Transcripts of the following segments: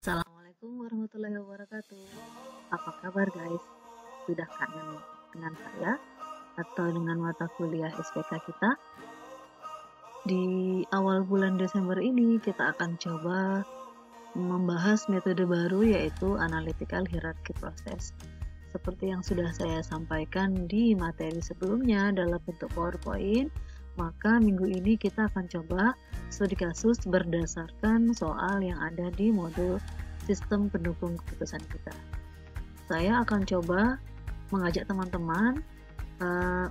Assalamualaikum warahmatullahi wabarakatuh. Apa kabar guys? Sudah kangen dengan saya atau dengan mata kuliah SPK kita? Di awal bulan Desember ini kita akan coba membahas metode baru, yaitu analytical hierarchy process. Seperti yang sudah saya sampaikan di materi sebelumnya dalam bentuk PowerPoint, maka minggu ini kita akan coba studi kasus berdasarkan soal yang ada di modul sistem pendukung keputusan kita. Saya akan coba mengajak teman-teman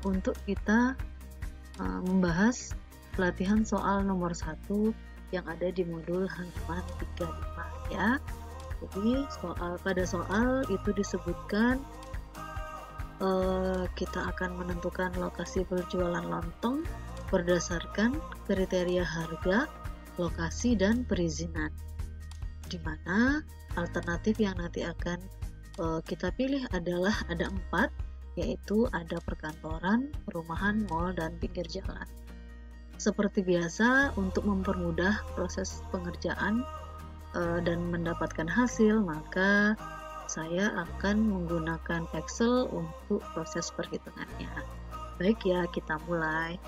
untuk kita membahas pelatihan soal nomor 1 yang ada di modul halaman 35 ya. Jadi pada soal itu disebutkan kita akan menentukan lokasi penjualan lontong berdasarkan kriteria harga, lokasi, dan perizinan, di mana alternatif yang nanti akan kita pilih adalah ada 4, yaitu ada perkantoran, perumahan, mal, dan pinggir jalan. Seperti biasa, untuk mempermudah proses pengerjaan dan mendapatkan hasil, maka saya akan menggunakan Excel untuk proses perhitungannya. Baik ya, kita mulai.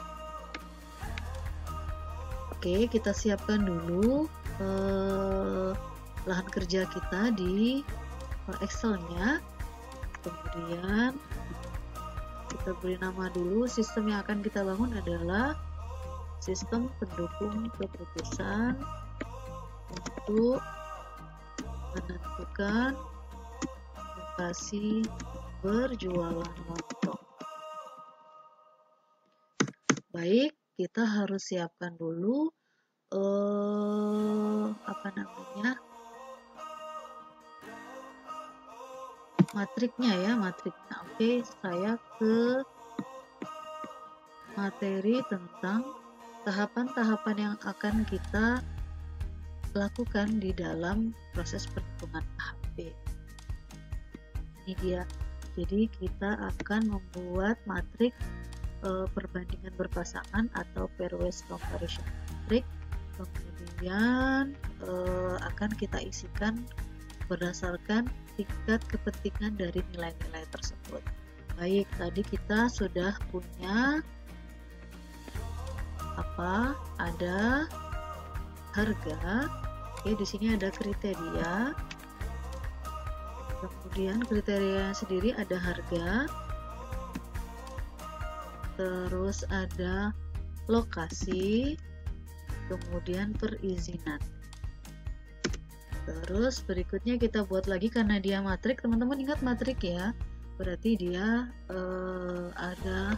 Oke, kita siapkan dulu lahan kerja kita di Excel-nya. Kemudian kita beri nama dulu. Sistem yang akan kita bangun adalah sistem pendukung keputusan untuk menentukan lokasi berjualan lontong. Baik, kita harus siapkan dulu matriknya ya, matriknya. Oke, saya ke materi tentang tahapan-tahapan yang akan kita lakukan di dalam proses perhitungan AHP. Ini dia. Jadi kita akan membuat matrik perbandingan berpasangan atau pairwise comparison matrix. Kemudian akan kita isikan berdasarkan tingkat kepentingan dari nilai-nilai tersebut. Baik, tadi kita sudah punya ada harga. Oke, di sini ada kriteria. Kemudian kriteria sendiri ada harga. Terus ada lokasi, kemudian perizinan. Terus berikutnya kita buat lagi, karena dia matrik, teman-teman ingat matrik ya, berarti dia ada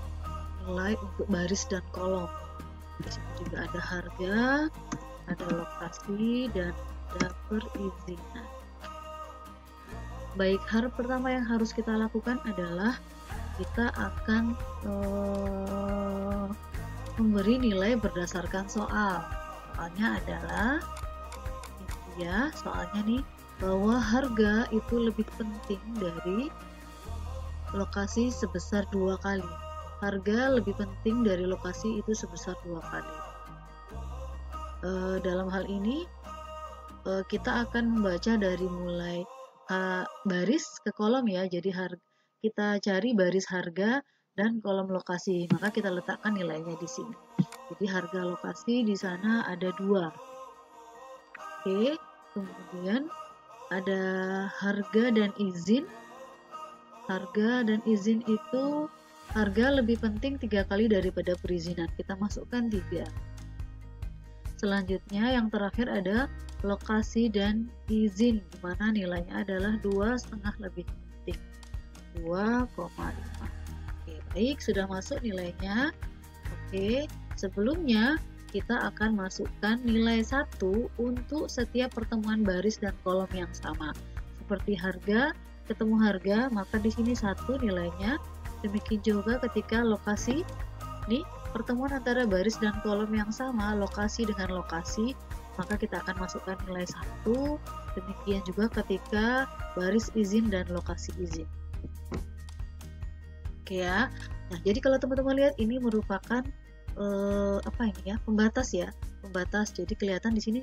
nilai untuk baris dan kolom. Di sini juga ada harga, ada lokasi, dan ada perizinan. Baik, hal pertama yang harus kita lakukan adalah kita akan memberi nilai berdasarkan soal. Soalnya adalah ya, soalnya nih, bahwa harga itu lebih penting dari lokasi sebesar 2 kali. Harga lebih penting dari lokasi itu sebesar 2 kali. Dalam hal ini kita akan membaca dari mulai baris ke kolom ya. Jadi kita cari baris harga dan kolom lokasi, maka kita letakkan nilainya di sini. Jadi harga lokasi di sana ada 2. Oke, kemudian ada harga dan izin. Harga dan izin itu harga lebih penting 3 kali daripada perizinan. Kita masukkan 3. Selanjutnya yang terakhir ada lokasi dan izin, di mana nilainya adalah 2,5 lebih penting, 2,5. Oke, baik, sudah masuk nilainya. Oke, sebelumnya kita akan masukkan nilai 1 untuk setiap pertemuan baris dan kolom yang sama. Seperti harga ketemu harga, maka di sini 1 nilainya. Demikian juga ketika lokasi, nih pertemuan antara baris dan kolom yang sama, lokasi dengan lokasi, maka kita akan masukkan nilai 1. Demikian juga ketika baris izin dan lokasi izin. Oke ya. Nah, jadi kalau teman-teman lihat, ini merupakan pembatas ya. pembatas. Jadi kelihatan di sini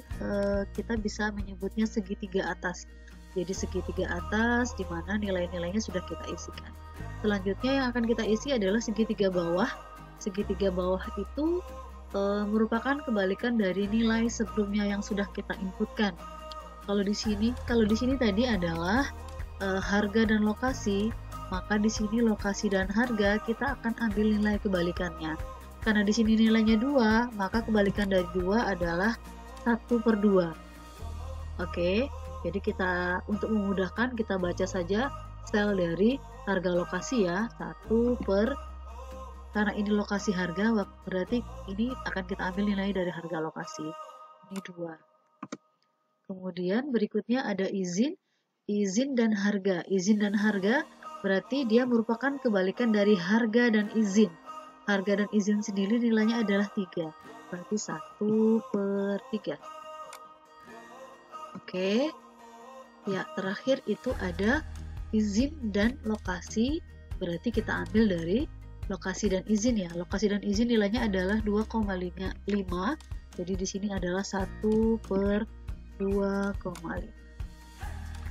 kita bisa menyebutnya segitiga atas. Jadi segitiga atas di mana nilai-nilainya sudah kita isikan. Selanjutnya yang akan kita isi adalah segitiga bawah. Segitiga bawah itu merupakan kebalikan dari nilai sebelumnya yang sudah kita inputkan. Kalau di sini tadi adalah harga dan lokasi, maka di sini lokasi dan harga kita akan ambil nilai kebalikannya. Karena di sini nilainya 2, maka kebalikan dari 2 adalah 1/2. Oke, jadi kita untuk memudahkan kita baca saja sel dari harga lokasi ya, 1 per, karena ini lokasi harga, berarti ini akan kita ambil nilai dari harga lokasi. Ini 2. Kemudian berikutnya ada izin dan harga. Izin dan harga berarti dia merupakan kebalikan dari harga dan izin. Harga dan izin sendiri nilainya adalah 3. Berarti 1/3. Oke. Ya, terakhir itu ada izin dan lokasi. Berarti kita ambil dari lokasi dan izin ya. Lokasi dan izin nilainya adalah 2,5. Jadi di sini adalah 1/2,5.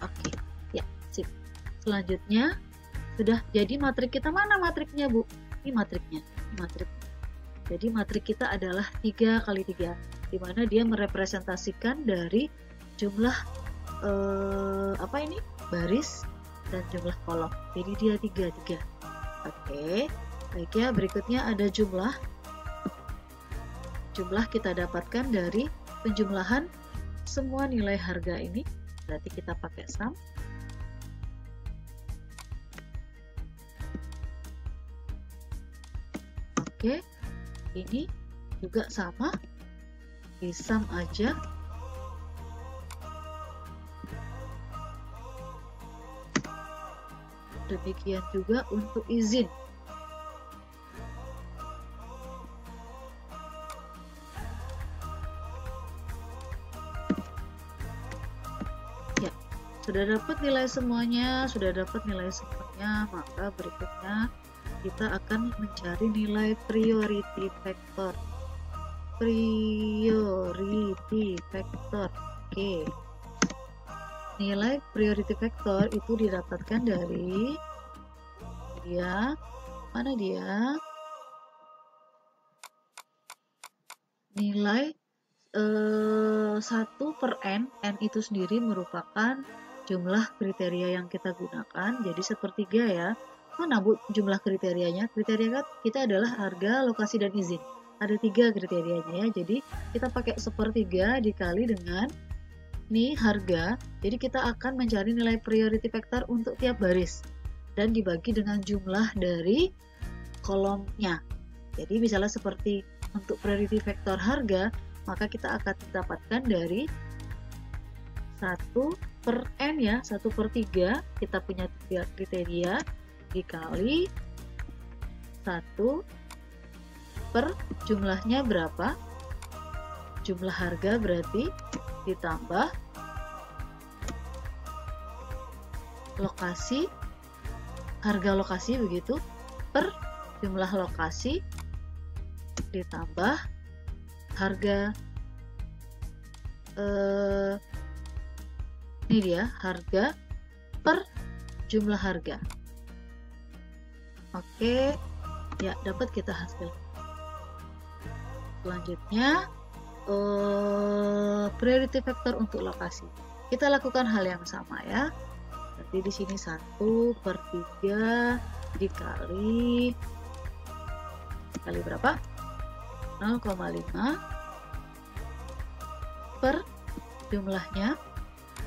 Oke, ya, sip. Selanjutnya sudah jadi matrik kita. Mana matriknya, Bu? Ini matriknya. Jadi matrik kita adalah 3 kali 3, di mana dia merepresentasikan dari jumlah baris dan jumlah kolom. Jadi dia 3. Oke. Baik ya, berikutnya ada jumlah. Jumlah kita dapatkan dari penjumlahan semua nilai harga ini. Berarti kita pakai sum. Oke. Ini juga sama. Di sum aja. Demikian juga untuk izin. Ya, sudah dapat nilai semuanya, maka berikutnya kita akan mencari nilai priority factor. Oke. Nilai priority factor itu didapatkan dari nilai 1/n. N itu sendiri merupakan jumlah kriteria yang kita gunakan. Jadi 1/3 ya. Mana Bu jumlah kriterianya? Kriteria kita adalah harga, lokasi, dan izin. Ada 3 kriterianya ya. Jadi kita pakai 1/3 dikali dengan nih harga. Jadi kita akan mencari nilai priority factor untuk tiap baris dan dibagi dengan jumlah dari kolomnya. Jadi misalnya seperti untuk priority factor harga, maka kita akan dapatkan dari 1/n ya, 1/3 kita punya 3 kriteria dikali 1 per jumlahnya berapa, jumlah harga berarti ditambah lokasi, harga lokasi begitu, per jumlah lokasi ditambah harga, ini dia harga per jumlah harga. Oke, ya dapat kita hasil. Selanjutnya priority factor untuk lokasi. Kita lakukan hal yang sama ya. Berarti di sini 1/3 dikali berapa? 0,5 per jumlahnya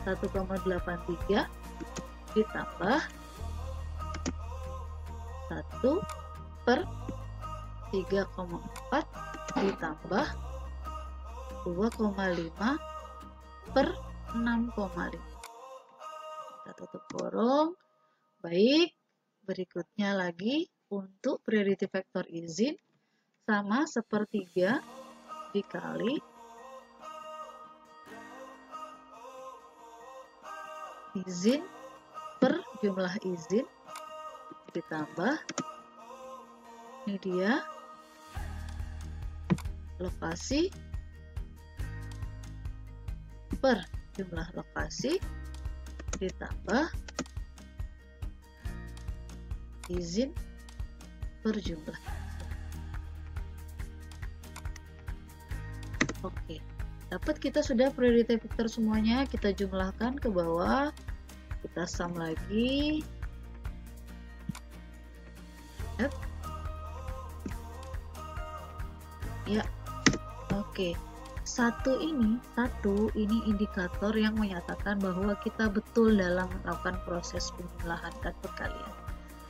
1,83 ditambah 1/3,4 ditambah 2,5 per 6,5. Kita tutup kurung. Baik, berikutnya lagi untuk priority factor izin sama 1/3 dikali izin per jumlah izin ditambah ini dia lokasi per jumlah lokasi ditambah izin per jumlah. Oke, dapat kita sudah priority vector semuanya, kita jumlahkan ke bawah, kita sum lagi. Ya, oke. Satu ini indikator yang menyatakan bahwa kita betul dalam melakukan proses penjumlahan dan perkalian.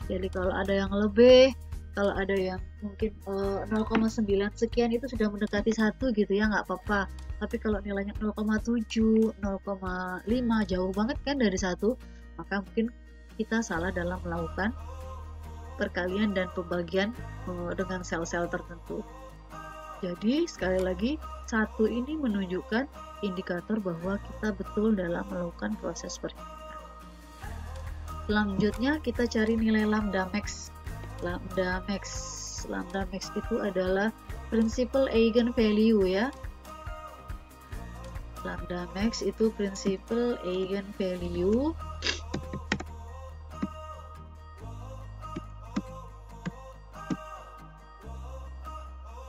Jadi kalau ada yang lebih, kalau ada yang mungkin 0,9 sekian itu sudah mendekati 1 gitu ya, nggak apa-apa. Tapi kalau nilainya 0,7, 0,5 jauh banget kan dari 1, maka mungkin kita salah dalam melakukan perkalian dan pembagian dengan sel-sel tertentu. Jadi sekali lagi, 1 ini menunjukkan indikator bahwa kita betul dalam melakukan proses perhitungan. Selanjutnya kita cari nilai lambda max. Lambda max itu adalah prinsipal eigenvalue ya. Lambda max itu prinsipal eigenvalue.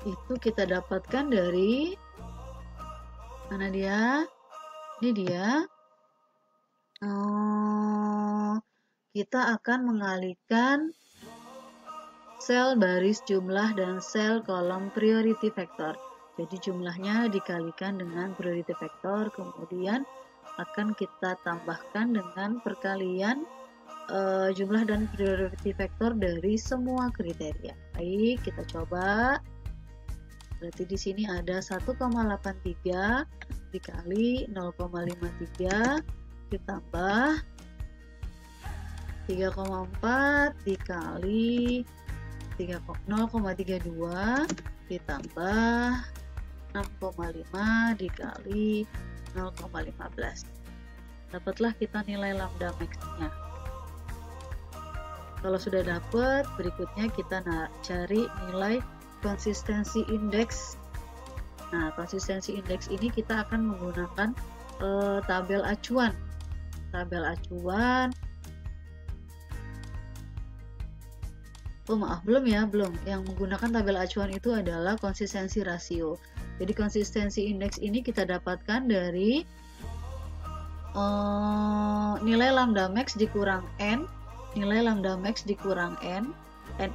Itu kita dapatkan dari mana dia? Ini dia. Kita akan mengalihkan sel baris jumlah dan sel kolom priority vector. Jadi jumlahnya dikalikan dengan priority vector, kemudian akan kita tambahkan dengan perkalian jumlah dan priority vector dari semua kriteria. Baik, kita coba. Berarti di sini ada 1,83 dikali 0,53 ditambah 3,4 dikali 0,32 ditambah 6,5 dikali 0,15. Dapatlah kita nilai lambda max-nya. Kalau sudah dapat, berikutnya kita cari nilai konsistensi indeks. Nah, konsistensi indeks ini kita akan menggunakan tabel acuan. Tabel acuan. Oh maaf, belum. Yang menggunakan tabel acuan itu adalah konsistensi rasio. Jadi konsistensi indeks ini kita dapatkan dari nilai lambda max dikurang n, nilai lambda max dikurang n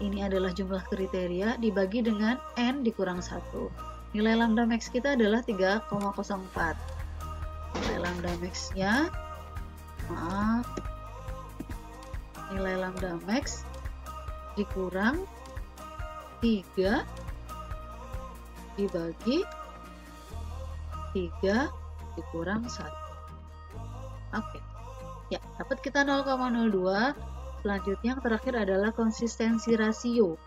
ini adalah jumlah kriteria dibagi dengan n dikurang 1. Nilai lambda max kita adalah 3,04. Nilai lambda max-nya, nilai lambda max dikurang 3 dibagi 3 dikurang 1. Oke. Ya, dapat kita 0,02. Selanjutnya yang terakhir adalah konsistensi rasio.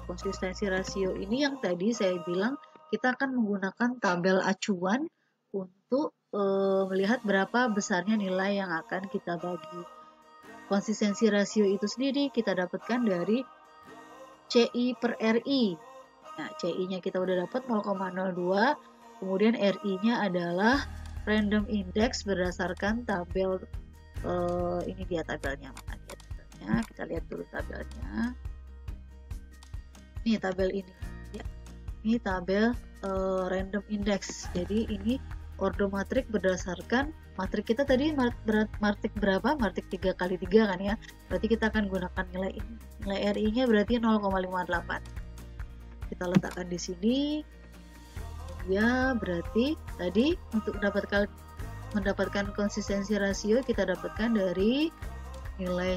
Konsistensi rasio ini yang tadi saya bilang kita akan menggunakan tabel acuan untuk melihat berapa besarnya nilai yang akan kita bagi. Konsistensi rasio itu sendiri kita dapatkan dari CI per RI. Nah, CI-nya kita udah dapat 0,02, kemudian RI-nya adalah random index berdasarkan tabel, ini dia tabelnya, mana dia tabelnya, kita lihat dulu tabelnya. Ini tabel ini, ya. Ini tabel random index, jadi ini ordomatrik berdasarkan matrik kita tadi matrik berapa? Matrik 3 kali 3 kan ya. Berarti kita akan gunakan nilai ini. Nilai RI-nya berarti 0,58. Kita letakkan di sini. Ya, berarti tadi untuk mendapatkan konsistensi rasio kita dapatkan dari nilai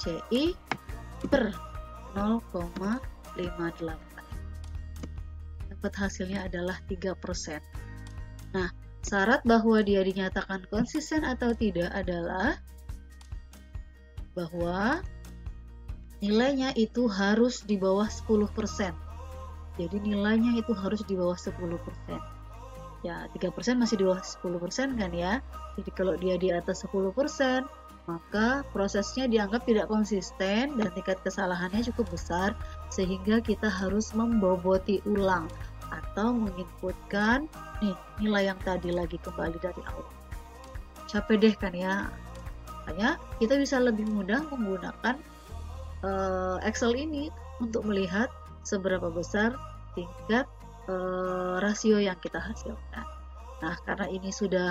CI per 0,58. Dapat hasilnya adalah 3%. Nah, syarat bahwa dia dinyatakan konsisten atau tidak adalah bahwa nilainya itu harus di bawah 10%. Jadi nilainya itu harus di bawah 10%. Ya, 3% masih di bawah 10% kan ya. Jadi kalau dia di atas 10%, maka prosesnya dianggap tidak konsisten dan tingkat kesalahannya cukup besar sehingga kita harus memboboti ulang atau menginputkan nih nilai yang tadi lagi kembali dari awal. Capek deh kan ya. Makanya kita bisa lebih mudah menggunakan Excel ini untuk melihat seberapa besar tingkat rasio yang kita hasilkan. Nah, karena ini sudah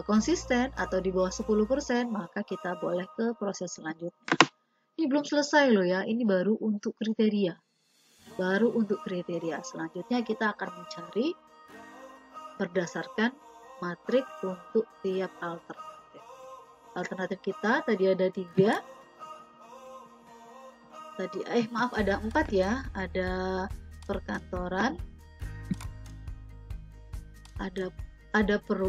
konsisten atau di bawah 10%, maka kita boleh ke proses selanjutnya. Ini belum selesai loh ya, ini baru untuk kriteria. Selanjutnya kita akan mencari berdasarkan matrik untuk tiap alternatif. Alternatif kita tadi ada 3. Ada 4 ya. Ada perkantoran, ada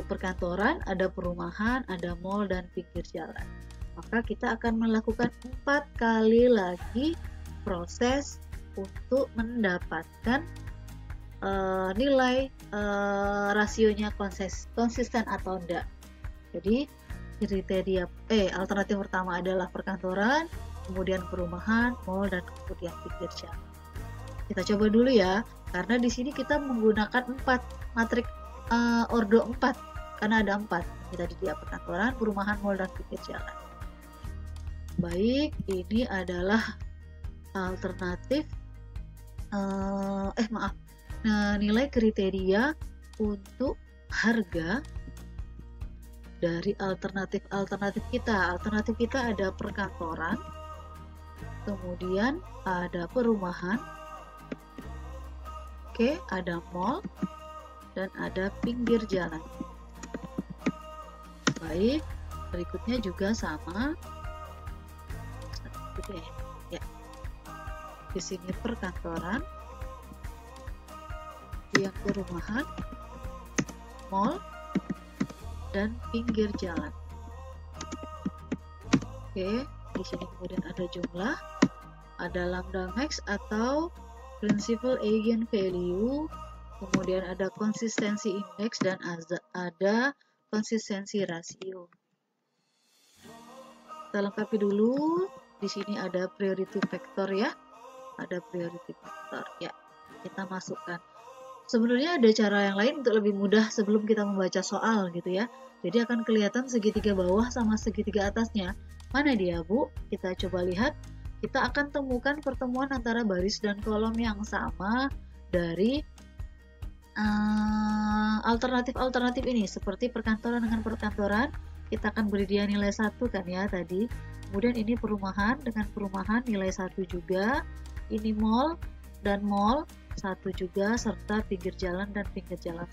perkantoran, ada perumahan, ada mall dan pinggir jalan. Maka kita akan melakukan 4 kali lagi proses untuk mendapatkan nilai rasionya konsisten atau enggak. Jadi kriteria alternatif pertama adalah perkantoran, kemudian perumahan, mall dan kemudian pinggir jalan. Kita coba dulu ya, karena di sini kita menggunakan 4 matrik ordo 4 karena ada 4. Kita di perkantoran, perumahan, mall dan pinggir jalan. Baik, ini adalah alternatif nilai kriteria untuk harga dari alternatif kita. Alternatif kita ada perkantoran, kemudian ada perumahan, ada mall, dan ada pinggir jalan. Baik, berikutnya juga sama. Ya. Di sini perkantoran, yang perumahan, mall, dan pinggir jalan. Di sini kemudian ada jumlah, ada lambda max atau principal eigenvalue, kemudian ada konsistensi indeks dan ada konsistensi rasio. Kita lengkapi dulu. Di sini ada priority factor ya. Ada priority factor ya. Kita masukkan. Sebenarnya ada cara yang lain untuk lebih mudah sebelum kita membaca soal gitu ya. Jadi akan kelihatan segitiga bawah sama segitiga atasnya. Mana dia, Bu? Kita coba lihat. Kita akan temukan pertemuan antara baris dan kolom yang sama dari alternatif ini. Seperti perkantoran dengan perkantoran, kita akan beri dia nilai 1 kan ya tadi. Kemudian ini perumahan dengan perumahan nilai 1 juga. Ini mall dan mall 1 juga, serta pinggir jalan dan pinggir jalan.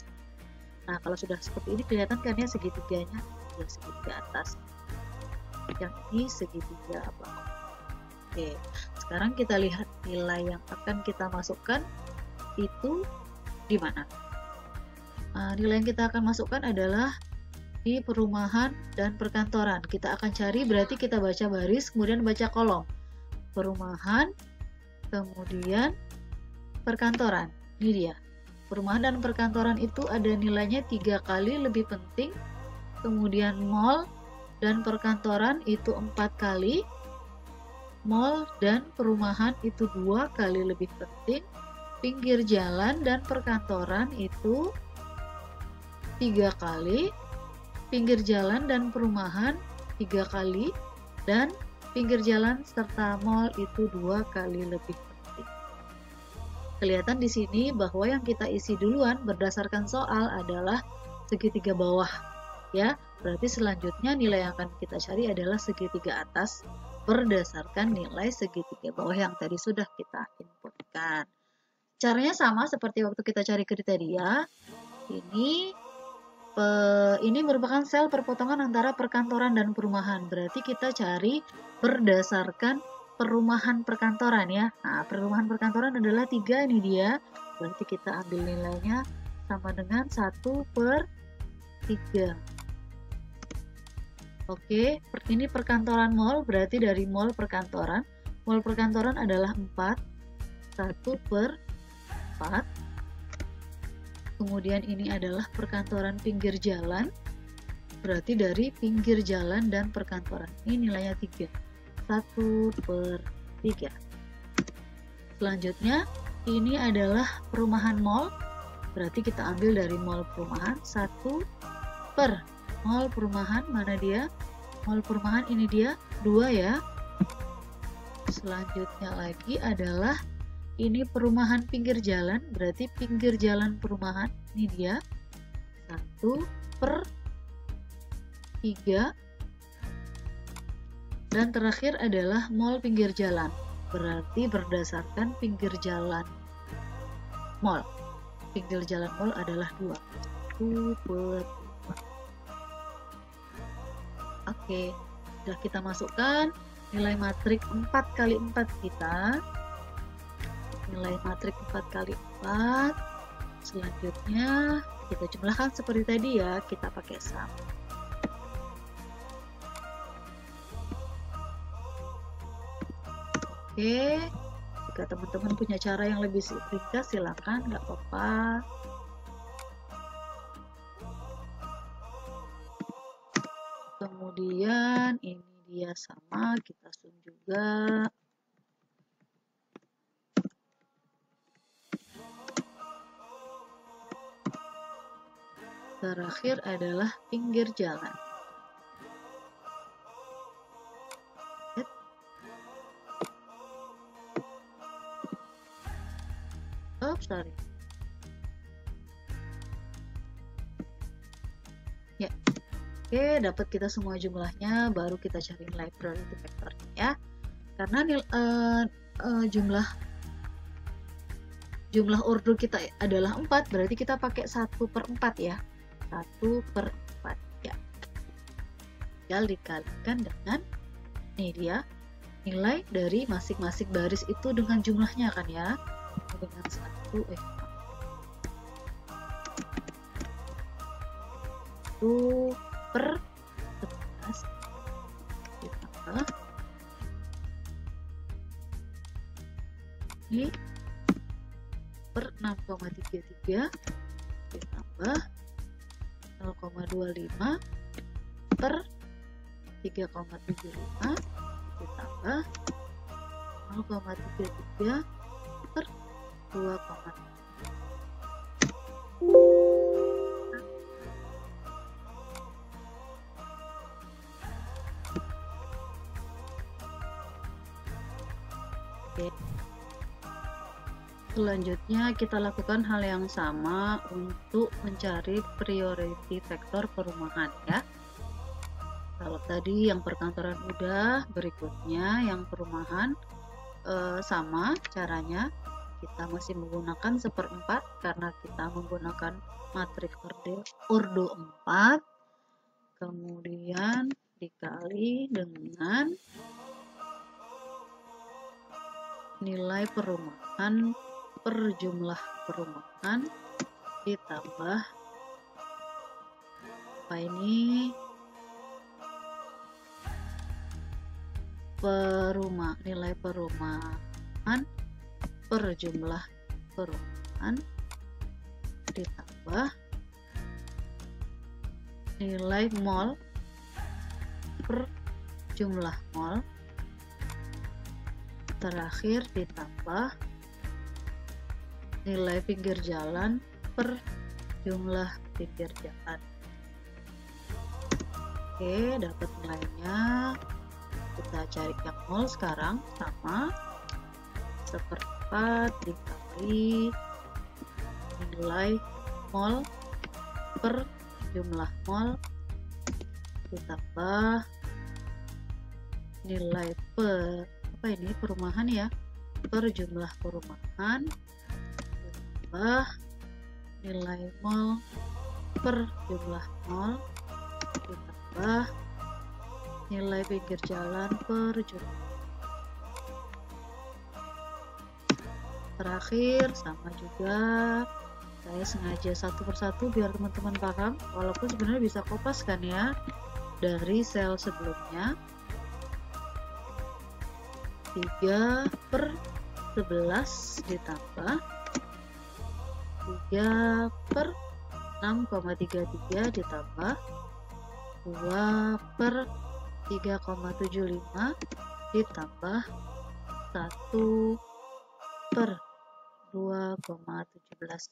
Nah, kalau sudah seperti ini kelihatan kan ya segitiganya, ya segitiga atas. Yang ini segitiga bawah. Sekarang kita lihat nilai yang akan kita masukkan itu di mana. Nilai yang kita akan masukkan adalah di perumahan dan perkantoran. Kita akan cari, berarti kita baca baris, kemudian baca kolom. Perumahan, kemudian perkantoran. Ini dia. Perumahan dan perkantoran itu ada nilainya 3 kali lebih penting. Kemudian mall dan perkantoran itu 4 kali. Mall dan perumahan itu 2 kali lebih penting. Pinggir jalan dan perkantoran itu 3 kali. Pinggir jalan dan perumahan 3 kali. Dan pinggir jalan serta mall itu 2 kali lebih penting. Kelihatan di sini bahwa yang kita isi duluan berdasarkan soal adalah segitiga bawah. Ya, berarti selanjutnya nilai yang akan kita cari adalah segitiga atas berdasarkan nilai segitiga bawah yang tadi sudah kita inputkan. Caranya sama seperti waktu kita cari kriteria. Ini merupakan sel perpotongan antara perkantoran dan perumahan. Berarti kita cari berdasarkan perumahan perkantoran ya. Nah, perumahan perkantoran adalah 3, ini dia. Berarti kita ambil nilainya sama dengan 1/3. Ini perkantoran mall, berarti dari mall perkantoran. Mall perkantoran adalah 4, 1/4. Kemudian ini adalah perkantoran pinggir jalan, berarti dari pinggir jalan dan perkantoran. Ini nilainya 3, 1/3. Selanjutnya, ini adalah perumahan mall, Berarti kita ambil dari mol perumahan 1 per mol perumahan, mana dia? Mol perumahan ini dia 2 ya. Selanjutnya lagi adalah ini perumahan pinggir jalan, berarti pinggir jalan perumahan ini dia 1 per 3. Dan terakhir adalah mall pinggir jalan, berarti berdasarkan pinggir jalan mall. Pinggir jalan mall adalah 2. 1 per 2. Oke, sudah kita masukkan nilai matrik 4 kali 4 kita. Nilai matrik 4 kali 4. Selanjutnya kita jumlahkan seperti tadi ya, kita pakai sum. Oke, jika teman-teman punya cara yang lebih ringkas silakan, nggak apa-apa. Kemudian ini dia sama, kita sum juga. Terakhir adalah pinggir jalan. Oh, sorry. Ya. Oke, dapat kita semua jumlahnya, baru kita cari nilai priority factornya ya. Karena jumlah ordo kita adalah 4, berarti kita pakai 1/4 ya. 1/4 ya. Tinggal dikalikan dengan ini dia nilai dari masing-masing baris itu dengan jumlahnya kan ya. Dengan 1 per 11 ditambah ini per 6,33 ditambah 0,25 per 3,75 ditambah 0,33 per 2,5. Selanjutnya kita lakukan hal yang sama untuk mencari priority factor perumahan ya. Kalau tadi yang perkantoran udah, berikutnya yang perumahan sama caranya. Kita masih menggunakan 1/4 karena kita menggunakan matriks ordo 4, kemudian dikali dengan nilai perumahan per jumlah perumahan ditambah apa ini nilai perumahan per jumlah perumahan ditambah nilai mall per jumlah mall, terakhir ditambah nilai pinggir jalan per jumlah pinggir jalan. Oke, dapat nilainya. Kita cari yang mall sekarang, sama 1/4 dikali nilai mall per jumlah mall ditambah nilai per perumahan ya, per jumlah perumahan ditambah nilai mall per jumlah mall ditambah nilai pinggir jalan per jumlah. Terakhir sama juga, saya sengaja satu persatu biar teman-teman paham, walaupun sebenarnya bisa kopas kan ya dari sel sebelumnya. 3/11 ditambah 3/6,33 ditambah 2/3,75 ditambah 1/2,17.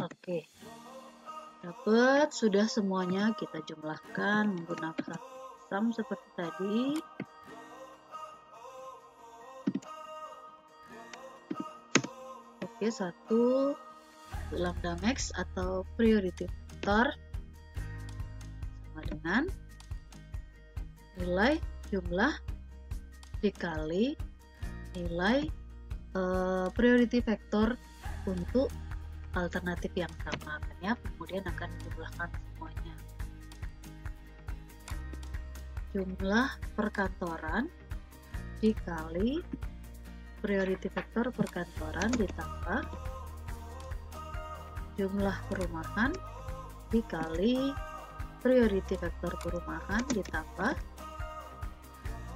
Oke, dapat sudah semuanya, kita jumlahkan menggunakan sum seperti tadi. Oke, 1 lambda max atau priority vector sama dengan nilai jumlah dikali nilai priority vector untuk alternatif yang sama, kan ya. Kemudian akan dijumlahkan semuanya. Jumlah perkantoran dikali priority vector perkantoran ditambah jumlah perumahan dikali priority vector perumahan ditambah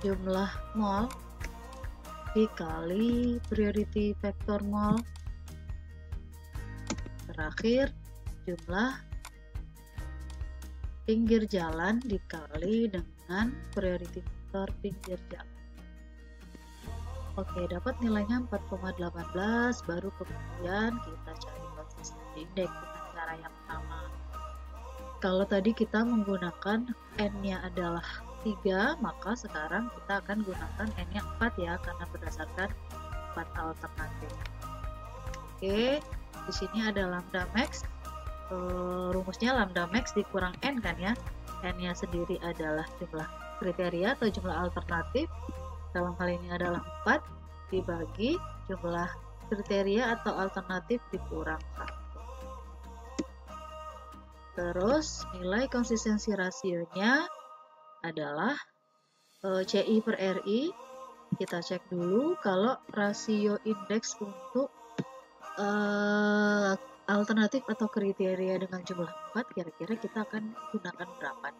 jumlah mall dikali priority vector mall. Terakhir, jumlah pinggir jalan dikali dengan priority vector pinggir jalan. Oke, dapat nilainya 4,18, baru kemudian kita cari consistency index dengan cara yang sama. Kalau tadi kita menggunakan n-nya adalah 3, maka sekarang kita akan gunakan n-nya 4 ya, karena berdasarkan 4 alternatif. Oke, di sini ada lambda max. Rumusnya lambda max dikurang n kan ya. N-nya sendiri adalah jumlah kriteria atau jumlah alternatif. Dalam hal ini adalah 4 dibagi jumlah kriteria atau alternatif dikurang 1. Terus nilai konsistensi rasionya adalah CI per RI. Kita cek dulu kalau rasio indeks untuk alternatif atau kriteria dengan jumlah 4, kira-kira kita akan gunakan berapa?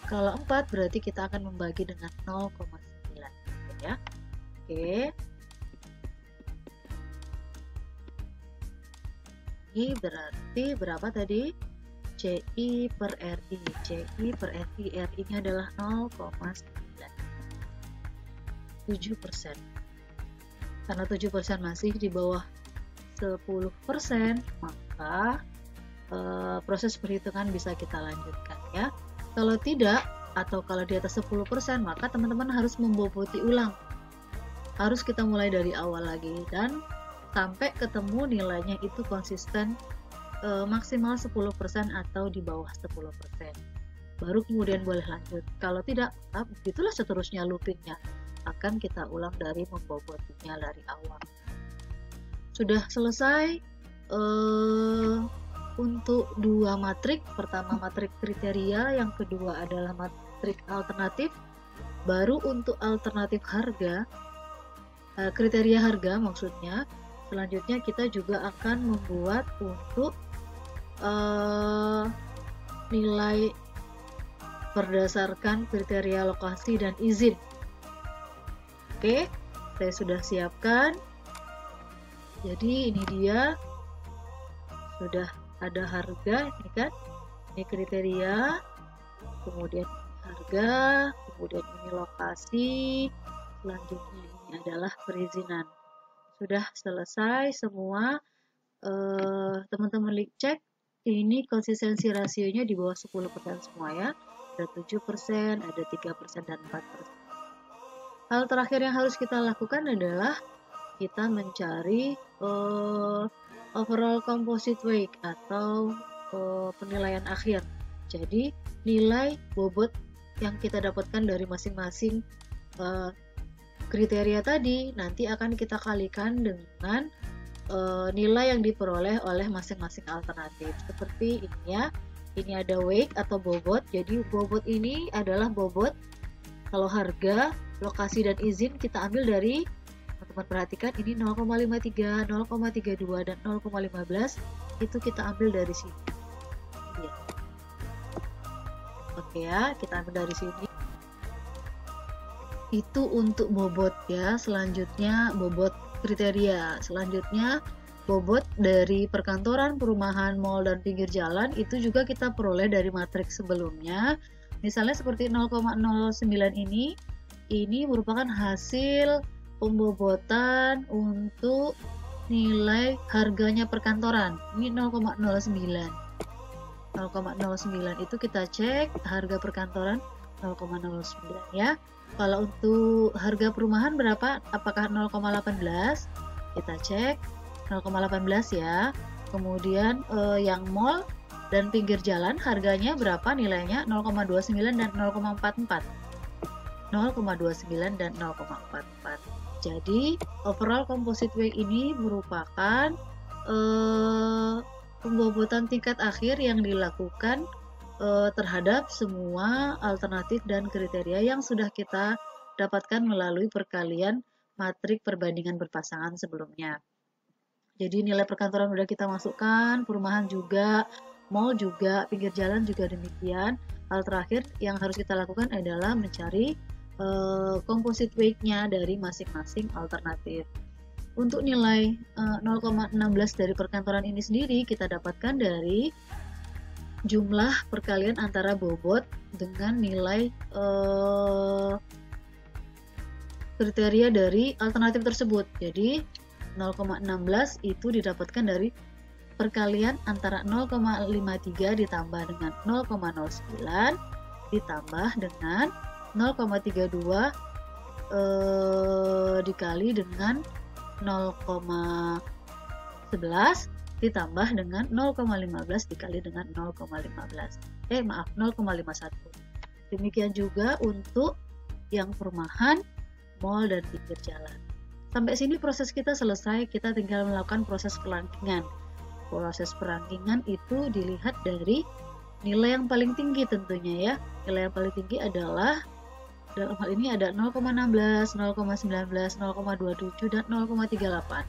Kalau 4 berarti kita akan membagi dengan 0,9 ya. Oke. Ini berarti berapa tadi? CI per RI. CI per RI. RI-nya adalah 0,9. 7%. Karena 7% masih di bawah 10%, maka proses perhitungan bisa kita lanjutkan ya. Kalau tidak, atau kalau di atas 10%, maka teman-teman harus memboboti ulang. Harus kita mulai dari awal lagi dan sampai ketemu nilainya itu konsisten maksimal 10% atau di bawah 10%. Baru kemudian boleh lanjut. Kalau tidak, begitulah seterusnya loopingnya. Akan kita ulang dari membobotinya dari awal. Sudah selesai untuk 2 matrik. Pertama matrik kriteria, yang kedua adalah matrik alternatif. Baru untuk alternatif harga, kriteria harga maksudnya. Selanjutnya kita juga akan membuat untuk nilai berdasarkan kriteria lokasi dan izin. Oke, saya sudah siapkan. Jadi ini dia, sudah ada harga, ini kan, ini kriteria, kemudian harga, kemudian ini lokasi, selanjutnya ini adalah perizinan. Sudah selesai semua. Teman-teman cek, ini konsistensi rasionya di bawah 10% semua ya. Ada 7%, ada 3%, dan 4%. Hal terakhir yang harus kita lakukan adalah kita mencari overall composite weight atau penilaian akhir. Jadi nilai bobot yang kita dapatkan dari masing-masing kriteria tadi nanti akan kita kalikan dengan nilai yang diperoleh oleh masing-masing alternatif. Seperti ini ya. Ini ada weight atau bobot. Jadi bobot ini adalah bobot. Kalau harga, lokasi, dan izin kita ambil dari, teman-teman perhatikan ini 0,53, 0,32, dan 0,15 itu kita ambil dari sini. Ya. Oke ya, kita ambil dari sini. Itu untuk bobot ya. Selanjutnya bobot kriteria. Selanjutnya bobot dari perkantoran, perumahan, mal, dan pinggir jalan itu juga kita peroleh dari matriks sebelumnya. Misalnya seperti 0,09 ini merupakan hasil pembobotan untuk nilai harganya perkantoran. Ini 0,09. 0,09 itu kita cek harga perkantoran 0,09 ya. Kalau untuk harga perumahan berapa? Apakah 0,18? Kita cek 0,18 ya. Kemudian yang mall dan pinggir jalan harganya berapa nilainya? 0,29 dan 0,44. 0,29 dan 0,44. Jadi overall composite weight ini merupakan pembobotan tingkat akhir yang dilakukan terhadap semua alternatif dan kriteria yang sudah kita dapatkan melalui perkalian matrik perbandingan berpasangan sebelumnya. Jadi nilai perkantoran sudah kita masukkan, perumahan juga, mall juga, pinggir jalan juga demikian. Hal terakhir yang harus kita lakukan adalah mencari composite weight-nya dari masing-masing alternatif. Untuk nilai 0,16 dari perkantoran ini sendiri kita dapatkan dari jumlah perkalian antara bobot dengan nilai kriteria dari alternatif tersebut. Jadi 0,16 itu didapatkan dari perkalian antara 0,53 ditambah dengan 0,09 ditambah dengan 0,32 dikali dengan 0,11 ditambah dengan 0,15 dikali dengan 0,15. 0,51. Demikian juga untuk yang perumahan, mall, dan pinggir jalan. Sampai sini proses kita selesai, kita tinggal melakukan proses perankingan. Proses perankingan itu dilihat dari nilai yang paling tinggi tentunya ya. Nilai yang paling tinggi adalah dalam hal ini ada 0,16, 0,19, 0,27, dan 0,38.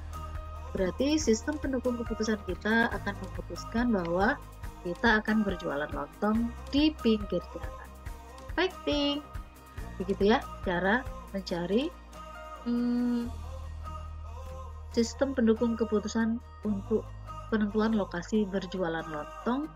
Berarti sistem pendukung keputusan kita akan memutuskan bahwa kita akan berjualan lontong di pinggir jalan. Fighting! Begitu ya cara mencari sistem pendukung keputusan untuk penentuan lokasi berjualan lontong